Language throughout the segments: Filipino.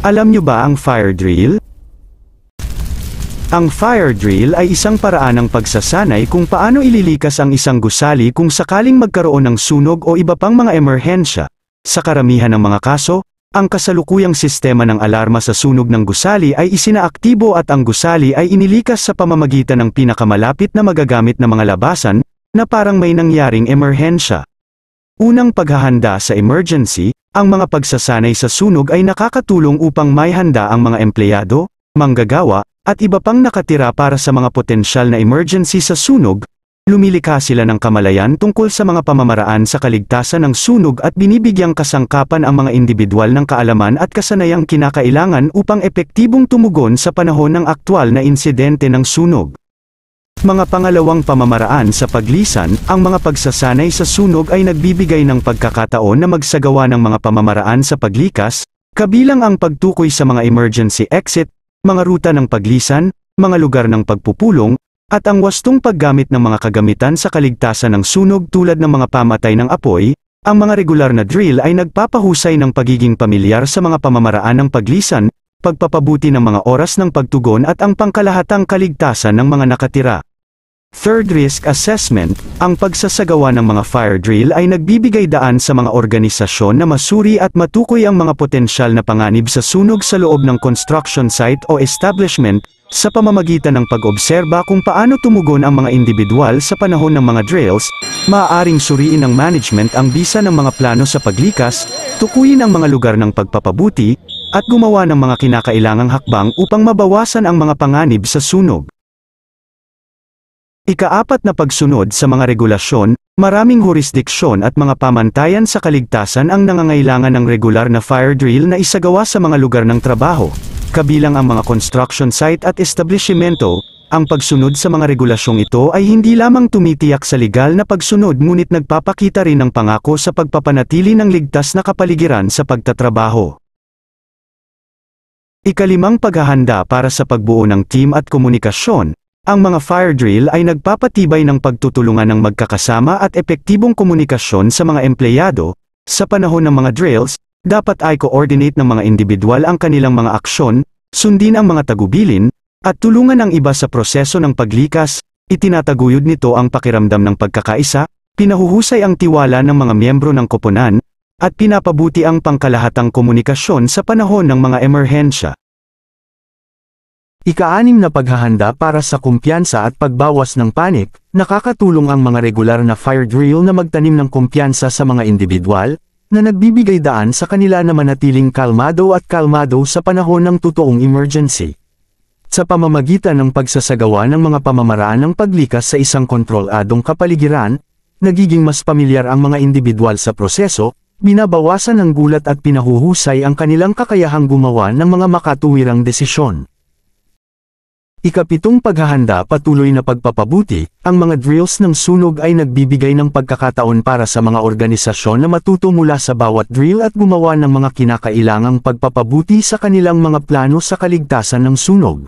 Alam nyo ba ang fire drill? Ang fire drill ay isang paraan ng pagsasanay kung paano ililikas ang isang gusali kung sakaling magkaroon ng sunog o iba pang mga emerhensya. Sa karamihan ng mga kaso, ang kasalukuyang sistema ng alarma sa sunog ng gusali ay isinaaktibo at ang gusali ay inilikas sa pamamagitan ng pinakamalapit na magagamit na mga labasan, na parang may nangyaring emerhensya. Unang paghahanda sa emergency, ang mga pagsasanay sa sunog ay nakakatulong upang maihanda ang mga empleyado, manggagawa, at iba pang nakatira para sa mga potensyal na emergency sa sunog. Lumilikha sila ng kamalayan tungkol sa mga pamamaraan sa kaligtasan ng sunog at binibigyang kasangkapan ang mga individual ng kaalaman at kasanayang kinakailangan upang epektibong tumugon sa panahon ng aktwal na insidente ng sunog. Mga pangalawang pamamaraan sa paglisan, ang mga pagsasanay sa sunog ay nagbibigay ng pagkakataon na magsagawa ng mga pamamaraan sa paglikas, kabilang ang pagtukoy sa mga emergency exit, mga ruta ng paglisan, mga lugar ng pagpupulong, at ang wastong paggamit ng mga kagamitan sa kaligtasan ng sunog tulad ng mga pamatay ng apoy. Ang mga regular na drill ay nagpapahusay ng pagiging pamilyar sa mga pamamaraan ng paglisan, pagpapabuti ng mga oras ng pagtugon at ang pangkalahatang kaligtasan ng mga nakatira. Third risk assessment, ang pagsasagawa ng mga fire drill ay nagbibigay daan sa mga organisasyon na masuri at matukoy ang mga potensyal na panganib sa sunog sa loob ng construction site o establishment, sa pamamagitan ng pag-obserba kung paano tumugon ang mga individual sa panahon ng mga drills. Maaaring suriin ng management ang bisa ng mga plano sa paglikas, tukuyin ang mga lugar ng pagpapabuti, at gumawa ng mga kinakailangang hakbang upang mabawasan ang mga panganib sa sunog. Ikaapat na pagsunod sa mga regulasyon, maraming jurisdiksyon at mga pamantayan sa kaligtasan ang nangangailangan ng regular na fire drill na isagawa sa mga lugar ng trabaho, kabilang ang mga construction site at establishmento. Ang pagsunod sa mga regulasyong ito ay hindi lamang tumitiyak sa legal na pagsunod ngunit nagpapakita rin ng pangako sa pagpapanatili ng ligtas na kapaligiran sa pagtatrabaho. Ikalimang paghahanda para sa pagbuo ng team at komunikasyon. Ang mga fire drill ay nagpapatibay ng pagtutulungan ng magkakasama at epektibong komunikasyon sa mga empleyado. Sa panahon ng mga drills, dapat ay coordinate ng mga individual ang kanilang mga aksyon, sundin ang mga tagubilin, at tulungan ang iba sa proseso ng paglikas. Itinataguyod nito ang pakiramdam ng pagkakaisa, pinahuhusay ang tiwala ng mga miyembro ng koponan, at pinapabuti ang pangkalahatang komunikasyon sa panahon ng mga emerhensya. Ika-anim na paghahanda para sa kumpiyansa at pagbawas ng panik, nakakatulong ang mga regular na fire drill na magtanim ng kumpiyansa sa mga individual, na nagbibigay daan sa kanila na manatiling kalmado sa panahon ng totoong emergency. Sa pamamagitan ng pagsasagawa ng mga pamamaraan ng paglikas sa isang kontroladong kapaligiran, nagiging mas pamilyar ang mga individual sa proseso, binabawasan ng gulat at pinahuhusay ang kanilang kakayahang gumawa ng mga makatuwirang desisyon. Ikapitong paghahanda patuloy na pagpapabuti, ang mga drills ng sunog ay nagbibigay ng pagkakataon para sa mga organisasyon na matuto mula sa bawat drill at gumawa ng mga kinakailangang pagpapabuti sa kanilang mga plano sa kaligtasan ng sunog.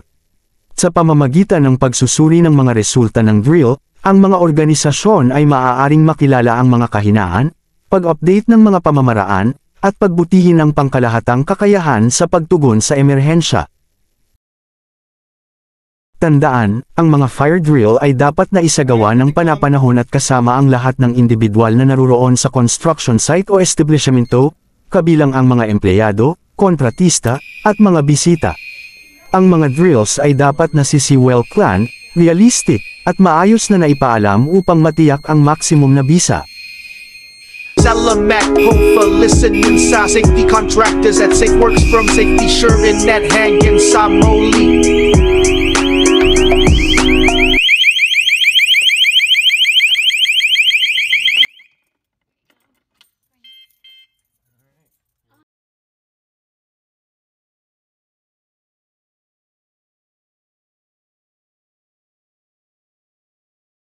Sa pamamagitan ng pagsusuri ng mga resulta ng drill, ang mga organisasyon ay maaaring makilala ang mga kahinaan, pag-update ng mga pamamaraan, at pagbutihin ang pangkalahatang kakayahan sa pagtugon sa emerhensya. Tandaan, ang mga fire drill ay dapat na isagawa ng panapanahon at kasama ang lahat ng individual na naruroon sa construction site o establishmento, kabilang ang mga empleyado, kontratista, at mga bisita. Ang mga drills ay dapat na well planned, realistic, at maayos na naipaalam upang matiyak ang maximum na bisa. Salamat po for listening sa safety contractors at Safe Works from Safety Sure in that hanging sa Moli.